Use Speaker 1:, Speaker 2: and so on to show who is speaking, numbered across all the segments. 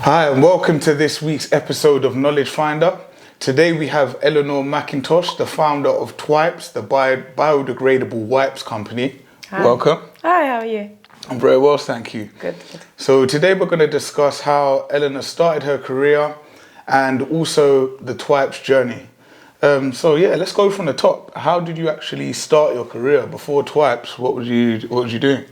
Speaker 1: Hi, and welcome to this week's episode of Knowledge Finder. Today we have Ellenor McIntosh, the founder of Twipes, the biodegradable wipes company.
Speaker 2: Hi.
Speaker 1: Welcome.
Speaker 2: Hi, how are you?
Speaker 1: I'm very well, thank you.
Speaker 2: Good.
Speaker 1: So today we're going to discuss how Ellenor started her career and also the Twipes journey. Let's go from the top. How did you actually start your career before Twipes? What was you doing?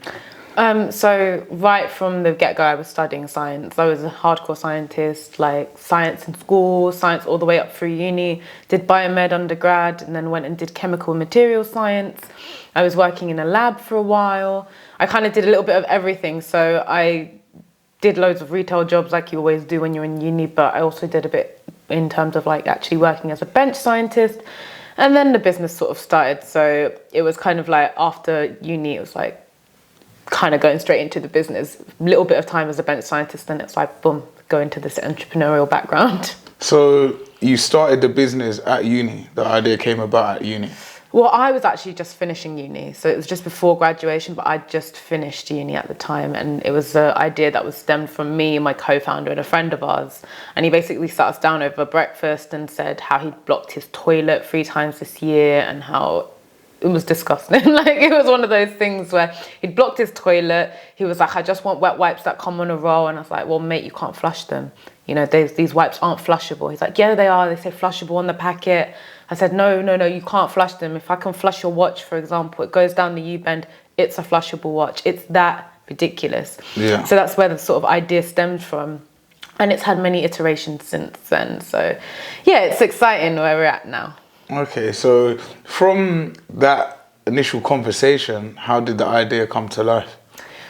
Speaker 2: So right from the get-go, I was studying science. I was a hardcore scientist, like science in school, science all the way up through uni, did biomed undergrad, and then went and did chemical and material science. I was working in a lab for a while. I kind of did a little bit of everything. So I did loads of retail jobs like you always do when you're in uni, but I also did a bit in terms of like actually working as a bench scientist. And then the business sort of started. So it was kind of like after uni, it was like kind of going straight into the business. A little bit of time as a bench scientist, then it's like, boom, go into this entrepreneurial background.
Speaker 1: So you started the business at uni. The idea came about at uni.
Speaker 2: Well, I was actually just finishing uni. So it was just before graduation, but I just finished uni at the time. And it was an idea that was stemmed from me, my co-founder, and a friend of ours. And he basically sat us down over breakfast and said how he'd blocked his toilet 3 times this year and how it was disgusting. Like, it was one of those things where he'd blocked his toilet. He was like, I just want wet wipes that come on a roll. And I was like, well, mate, you can't flush them. You know, these wipes aren't flushable. He's like, yeah, they are. They say flushable on the packet. I said, no, you can't flush them. If I can flush your watch, for example, it goes down the U-bend, it's a flushable watch. It's that ridiculous.
Speaker 1: Yeah.
Speaker 2: So that's where the sort of idea stemmed from. And it's had many iterations since then. So yeah, it's exciting where we're at now.
Speaker 1: Okay, so from that initial conversation, how did the idea come to life?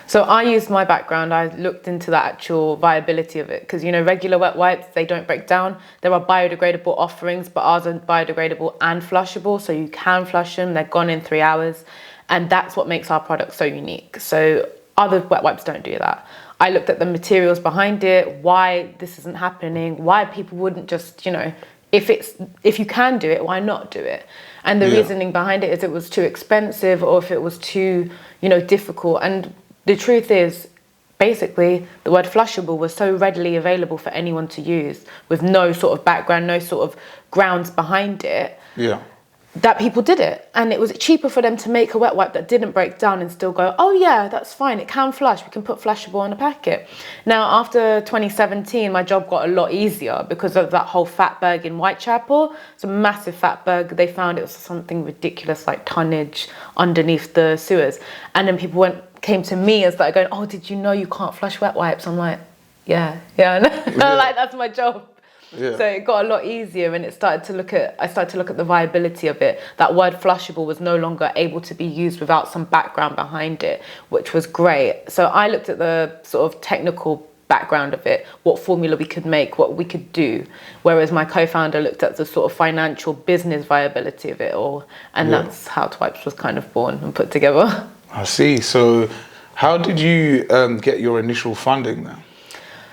Speaker 2: So I used my background. I looked into the actual viability of it because, you know, regular wet wipes, they don't break down. There are biodegradable offerings, but ours are biodegradable and flushable. So you can flush them. They're gone in 3 hours. And that's what makes our product so unique. So other wet wipes don't do that. I looked at the materials behind it, why this isn't happening, why people wouldn't just, you know, if you can do it, why not do it? And the reasoning behind it is it was too expensive or if it was too, you know, difficult. And the truth is, basically, the word flushable was so readily available for anyone to use with no sort of background, no sort of grounds behind it.
Speaker 1: Yeah.
Speaker 2: That people did it. And it was cheaper for them to make a wet wipe that didn't break down and still go, oh yeah, that's fine, it can flush, we can put flushable on a packet. Now, after 2017, my job got a lot easier because of that whole fatberg in Whitechapel. It's a massive fatberg. They found it was something ridiculous, like tonnage underneath the sewers. And then people came to me and started going, oh, did you know you can't flush wet wipes? I'm like, yeah. Like, that's my job.
Speaker 1: Yeah.
Speaker 2: So it got a lot easier and I started to look at the viability of it. That word flushable was no longer able to be used without some background behind it, which was great. So I looked at the sort of technical background of it, what formula we could make, what we could do. Whereas my co-founder looked at the sort of financial business viability of it all. And that's how Twipes was kind of born and put together.
Speaker 1: I see. So how did you get your initial funding then?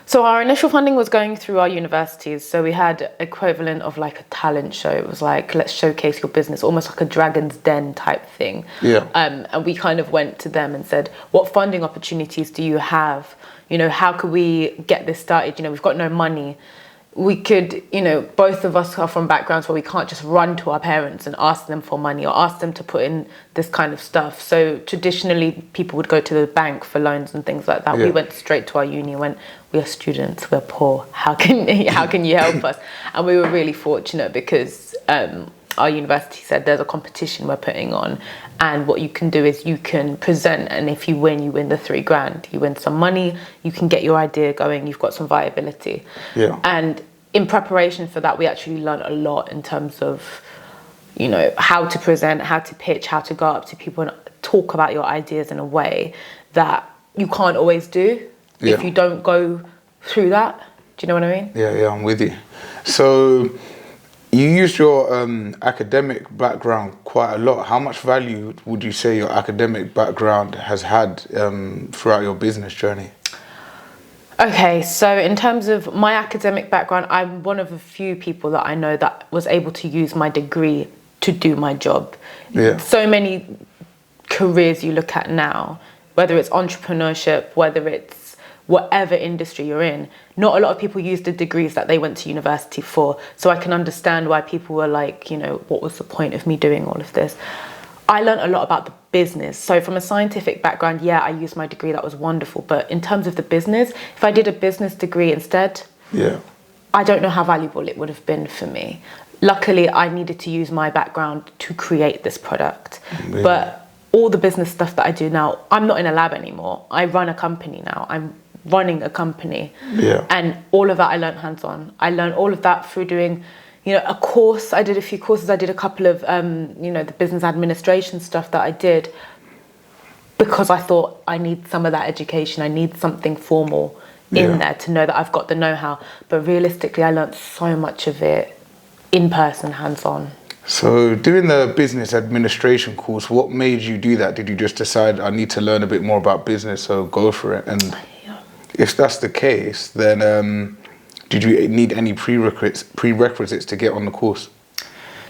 Speaker 2: So our initial funding was going through our universities. So we had equivalent of like a talent show. It was like, let's showcase your business, almost like a Dragon's Den type thing.
Speaker 1: Yeah.
Speaker 2: And we kind of went to them and said, what funding opportunities do you have? You know, how could we get this started? You know, we've got no money. We could, you know, both of us are from backgrounds where we can't just run to our parents and ask them for money or ask them to put in this kind of stuff. So traditionally, people would go to the bank for loans and things like that. Yeah. We went straight to our uni and went, we are students, we're poor. How can you help us? And we were really fortunate because our university said there's a competition we're putting on, and what you can do is you can present, and if you win the $3,000. You win some money, you can get your idea going, you've got some viability.
Speaker 1: Yeah.
Speaker 2: And in preparation for that, we actually learned a lot in terms of, you know, how to present, how to pitch, how to go up to people and talk about your ideas in a way that you can't always do if you don't go through that. Do you know what I mean?
Speaker 1: Yeah, I'm with you. So you used your academic background quite a lot. How much value would you say your academic background has had throughout your business journey?
Speaker 2: Okay, so in terms of my academic background, I'm one of a few people that I know that was able to use my degree to do my job.
Speaker 1: Yeah.
Speaker 2: So many careers you look at now, whether it's entrepreneurship, whether it's whatever industry you're in. Not a lot of people use the degrees that they went to university for. So I can understand why people were like, you know, what was the point of me doing all of this? I learned a lot about the business. So from a scientific background, yeah, I used my degree, that was wonderful. But in terms of the business, if I did a business degree instead, I don't know how valuable it would have been for me. Luckily, I needed to use my background to create this product.
Speaker 1: Amazing.
Speaker 2: But all the business stuff that I do now, I'm not in a lab anymore. I run a company now. I'm running a company. And all of that I learned hands-on. I learned all of that through doing, you know, a course. I did a few courses. I did a couple of, you know, the business administration stuff that I did because I thought I need some of that education. I need something formal in there to know that I've got the know-how. But realistically, I learned so much of it in person, hands-on.
Speaker 1: So doing the business administration course, what made you do that? Did you just decide I need to learn a bit more about business, so go for it? And if that's the case, then did you need any prerequisites to get on the course?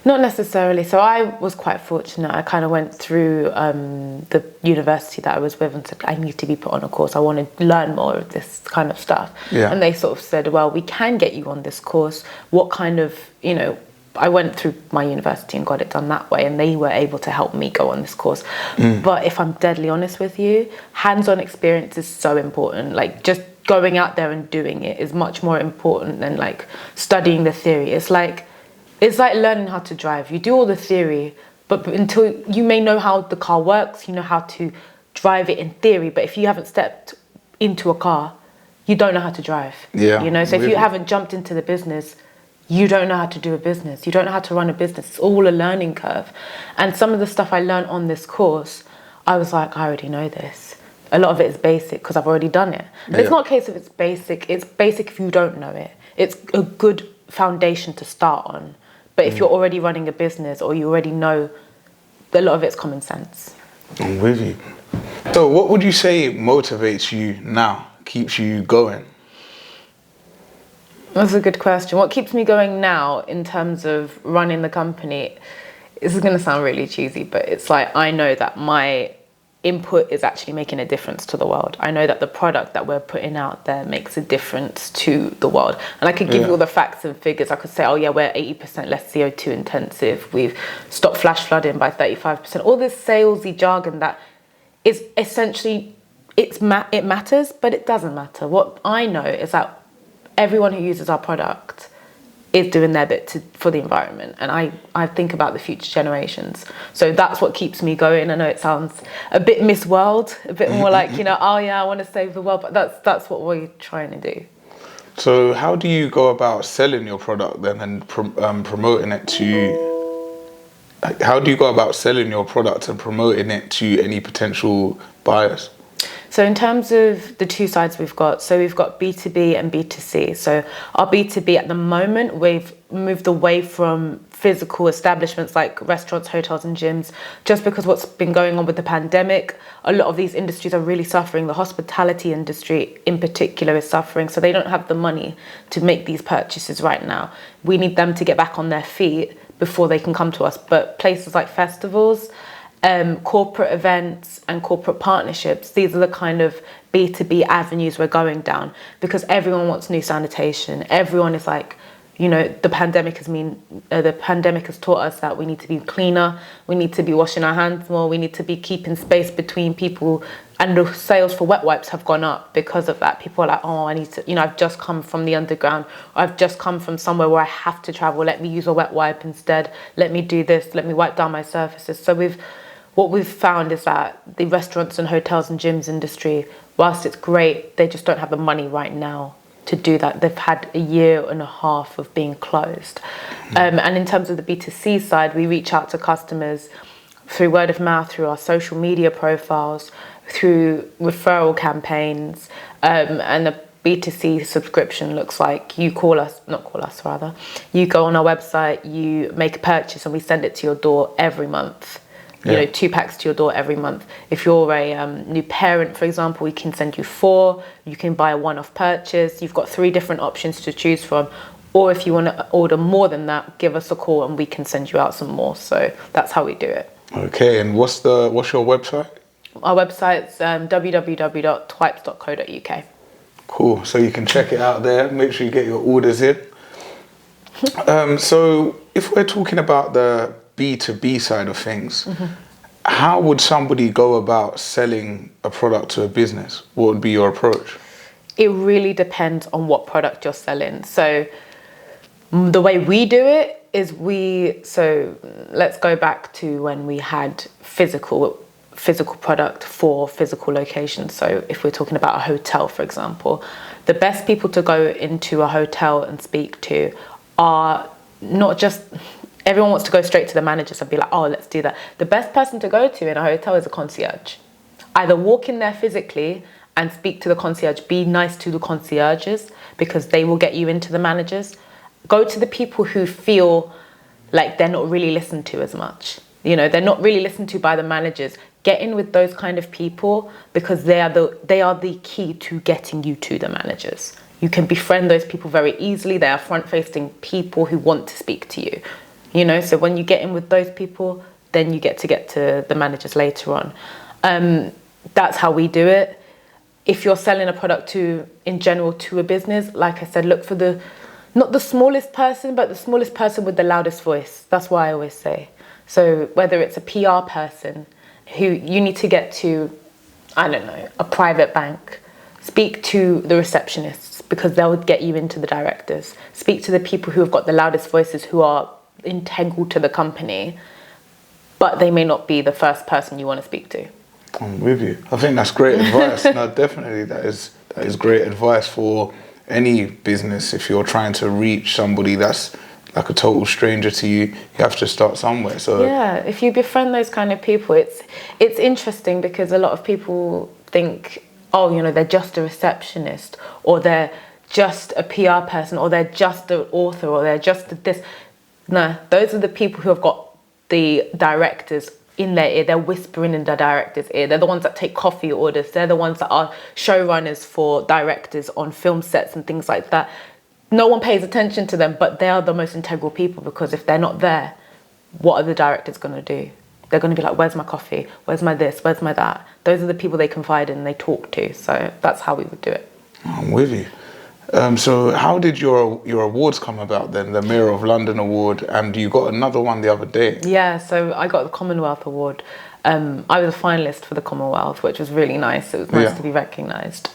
Speaker 2: Not necessarily. So I was quite fortunate. I kind of went through the university that I was with and said, I need to be put on a course. I want to learn more of this kind of stuff. And they sort of said, well, we can get you on this course. What kind of, you know, I went through my university and got it done that way, and they were able to help me go on this course. But if I'm deadly honest with you, hands-on experience is so important. Like just going out there and doing it is much more important than like studying the theory. It's like learning how to drive. You do all the theory, but until you may know how the car works, you know how to drive it in theory, but if you haven't stepped into a car, you don't know how to drive. You know, so if you haven't jumped into the business, you don't know how to do a business. You don't know how to run a business. It's all a learning curve. And some of the stuff I learned on this course, I was like, I already know this. A lot of it is basic because I've already done it. And it's not a case of it's basic if you don't know it. It's a good foundation to start on. But if you're already running a business or you already know, a lot of it's common sense.
Speaker 1: I'm with you. So what would you say motivates you now, keeps you going?
Speaker 2: That's a good question. What keeps me going now in terms of running the company, this is going to sound really cheesy, but it's like I know that my input is actually making a difference to the world. I know that the product that we're putting out there makes a difference to the world. And I could give you all the facts and figures. I could say, oh yeah, we're 80% less CO2 intensive. We've stopped flash flooding by 35%. All this salesy jargon that is essentially, it matters, but it doesn't matter. What I know is that everyone who uses our product is doing their bit for the environment, and I think about the future generations. So that's what keeps me going. I know it sounds a bit Miss World, a bit more like, you know, oh yeah, I want to save the world, but that's what we're trying to do.
Speaker 1: So how do you go about selling your product then and promoting it to? How do you go about selling your product and promoting it to any potential buyers?
Speaker 2: So in terms of the two sides we've got B2B and B2C. So our B2B at the moment, we've moved away from physical establishments like restaurants, hotels and gyms, just because what's been going on with the pandemic, a lot of these industries are really suffering. The hospitality industry in particular is suffering, so they don't have the money to make these purchases right now. We need them to get back on their feet before they can come to us. But places like festivals, corporate events and corporate partnerships, these are the kind of B2B avenues we're going down, because everyone wants new sanitation. Everyone is like, you know, the pandemic has taught us that we need to be cleaner, we need to be washing our hands more, we need to be keeping space between people, and the sales for wet wipes have gone up because of that. People are like, oh, I need to, you know, I've just come from the underground, I've just come from somewhere where I have to travel, let me use a wet wipe instead, let me do this, let me wipe down my surfaces. So what we've found is that the restaurants and hotels and gyms industry, whilst it's great, they just don't have the money right now to do that. They've had a year and a half of being closed. And in terms of the B2C side, we reach out to customers through word of mouth, through our social media profiles, through referral campaigns, and the B2C subscription looks like you you go on our website, you make a purchase and we send it to your door every month. You know, 2 packs to your door every month. If you're a new parent, for example, we can send you 4. You can buy a one-off purchase. You've got 3 different options to choose from. Or if you want to order more than that, give us a call and we can send you out some more. So that's how we do it.
Speaker 1: Okay, and what's your website?
Speaker 2: Our website's www.twipes.co.uk.
Speaker 1: Cool. So you can check it out there. Make sure you get your orders in. So if we're talking about the B2B side of things, how would somebody go about selling a product to a business? What would be your approach?
Speaker 2: It really depends on what product you're selling. So the way we do it is so let's go back to when we had physical product for physical locations. So if we're talking about a hotel, for example, the best people to go into a hotel and speak to are not just, everyone wants to go straight to the managers and be like, oh, let's do that. The best person to go to in a hotel is a concierge. Either walk in there physically and speak to the concierge, be nice to the concierges because they will get you into the managers. Go to the people who feel like they're not really listened to as much. You know, they're not really listened to by the managers. Get in with those kind of people because they are the key to getting you to the managers. You can befriend those people very easily. They are front-facing people who want to speak to you. You know, so when you get in with those people, then you get to the managers later on. That's how we do it. If you're selling a product in general to a business, like I said, look for not the smallest person, but the smallest person with the loudest voice. That's what I always say. So whether it's a PR person who you need to get to, I don't know, a private bank, speak to the receptionists because they'll get you into the directors. Speak to the people who have got the loudest voices who are integral to the company, but they may not be the first person you want to speak to.
Speaker 1: I'm with you. I think that's great advice. No, definitely that is great advice for any business. If you're trying to reach somebody that's like a total stranger to you, you have to start somewhere. So
Speaker 2: yeah, if you befriend those kind of people, it's interesting because a lot of people think, oh, you know, they're just a receptionist, or they're just a PR person, or they're just an author, or they're just this. No, those are the people who have got the directors in their ear. They're whispering in the director's ear. They're the ones that take coffee orders. They're the ones that are showrunners for directors on film sets and things like that. No one pays attention to them, but they are the most integral people because if they're not there, what are the directors going to do? They're going to be like, where's my coffee? Where's my this? Where's my that? Those are the people they confide in and they talk to. So that's how we would do it.
Speaker 1: I'm with you. So how did your awards come about then? The Mayor of London Award, and you got another one the other day.
Speaker 2: Yeah, so I got the Commonwealth Award. I was a finalist for the Commonwealth, which was really nice. It was nice to be recognised.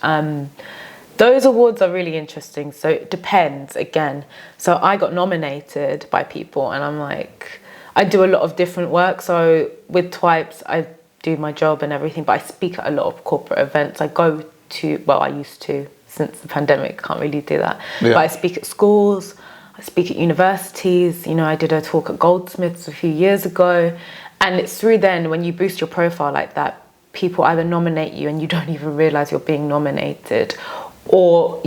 Speaker 2: Those awards are really interesting. So it depends again. So I got nominated by people and I'm like, I do a lot of different work. So with Twipes, I do my job and everything, but I speak at a lot of corporate events. I used to, since the pandemic, can't really do that. Yeah. But I speak at schools, I speak at universities. You know, I did a talk at Goldsmiths a few years ago. And it's through then, when you boost your profile like that, people either nominate you and you don't even realise you're being nominated, or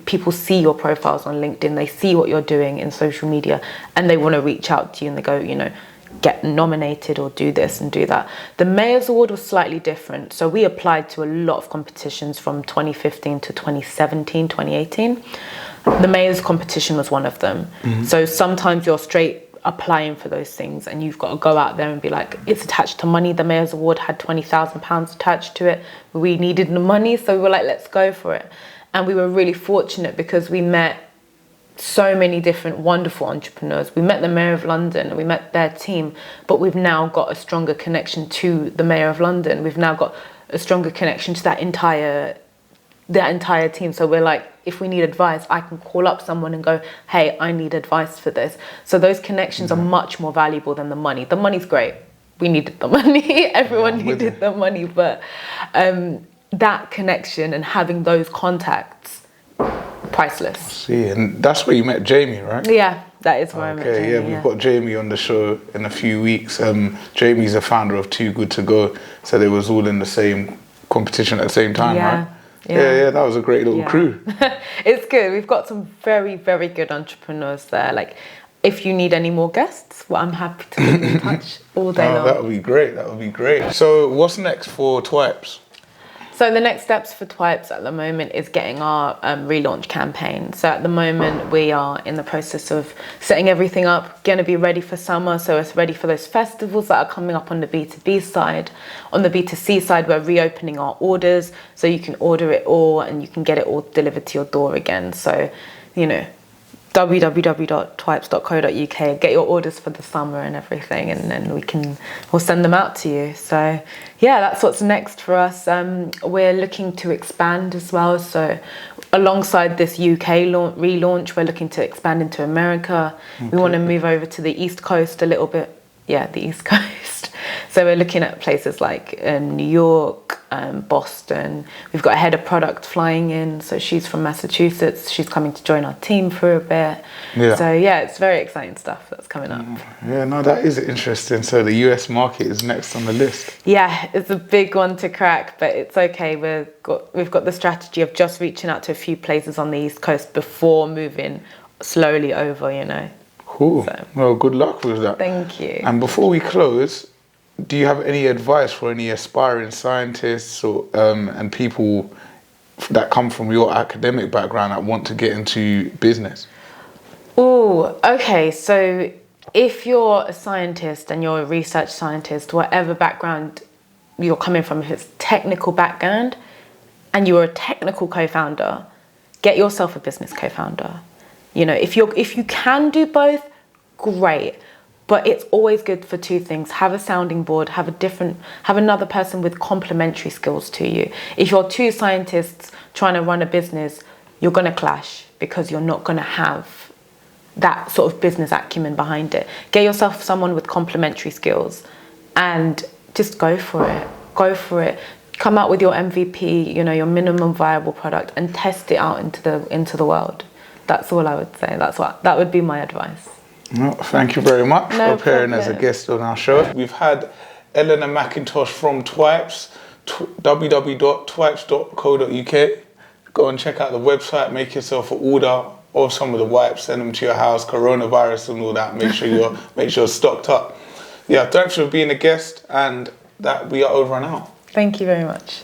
Speaker 2: people see your profiles on LinkedIn, they see what you're doing in social media and they want to reach out to you and they go, you know, get nominated or do this and do that. The Mayor's Award was slightly different. So we applied to a lot of competitions from 2015 to 2017, 2018. The Mayor's competition was one of them. Mm-hmm. So sometimes you're straight applying for those things and you've got to go out there and be like, it's attached to money. The Mayor's Award had £20,000 attached to it. We needed the money, so we were like, let's go for it. And we were really fortunate because we met so many different wonderful entrepreneurs. We met the Mayor of London and we met their team, but we've now got a stronger connection to the Mayor of London. We've now got a stronger connection to that entire team. So we're like, if we need advice, I can call up someone and go, hey, I need advice for this. So those connections are much more valuable than the money. The money's great. We needed the money. Everyone needed the money, but that connection and having those contacts, priceless.
Speaker 1: See, and that's where you met Jamie, right?
Speaker 2: Yeah, that is where I met Jamie.
Speaker 1: Okay, yeah, we've got Jamie on the show in a few weeks. Jamie's a founder of Too Good To Go, so they was all in the same competition at the same time, right? Yeah, that was a great little crew.
Speaker 2: It's good. We've got some very, very good entrepreneurs there. Like, if you need any more guests, well, I'm happy to put in touch all day long.
Speaker 1: That would be great. So what's next for Twipes?
Speaker 2: So the next steps for Twipes at the moment is getting our relaunch campaign. So at the moment we are in the process of setting everything up, going to be ready for summer. So it's ready for those festivals that are coming up on the B2B side. On the B2C side, we're reopening our orders. So you can order it all and you can get it all delivered to your door again. So, you know, www.twipes.co.uk, get your orders for the summer and everything, and then we'll send them out to you. So yeah, that's what's next for us. We're looking to expand as well. So alongside this UK relaunch, we're looking to expand into America. Okay. We want to move over to the East Coast a little bit. Yeah, the East Coast. So we're looking at places like New York, Boston. We've got a head of product flying in. So she's from Massachusetts. She's coming to join our team for a bit. Yeah. So yeah, it's very exciting stuff that's coming up.
Speaker 1: Yeah, no, that is interesting. So the US market is next on the list.
Speaker 2: Yeah, it's a big one to crack, but it's okay. We've got the strategy of just reaching out to a few places on the East Coast before moving slowly over, you know.
Speaker 1: Cool. So, well, good luck with that.
Speaker 2: Thank you.
Speaker 1: And before we close, do you have any advice for any aspiring scientists or and people that come from your academic background that want to get into business?
Speaker 2: Oh, okay. So if you're a scientist and you're a research scientist, whatever background you're coming from, if it's technical background and you're a technical co-founder, get yourself a business co-founder. You know, if you can do both, great. But it's always good for two things. Have a sounding board, have another person with complementary skills to you. If you're two scientists trying to run a business, you're going to clash because you're not going to have that sort of business acumen behind it. Get yourself someone with complementary skills and just go for it. Go for it. Come out with your MVP, you know, your minimum viable product, and test it out into the world. That's all I would say. That would be my advice.
Speaker 1: Well, thank you very much for appearing as a guest on our show. We've had Ellenor McIntosh from Twipes, www.twipes.co.uk. Go and check out the website, make yourself an order of some of the wipes, send them to your house, coronavirus and all that. Make sure you're stocked up. Yeah, thanks for being a guest, and that we are over and out.
Speaker 2: Thank you very much.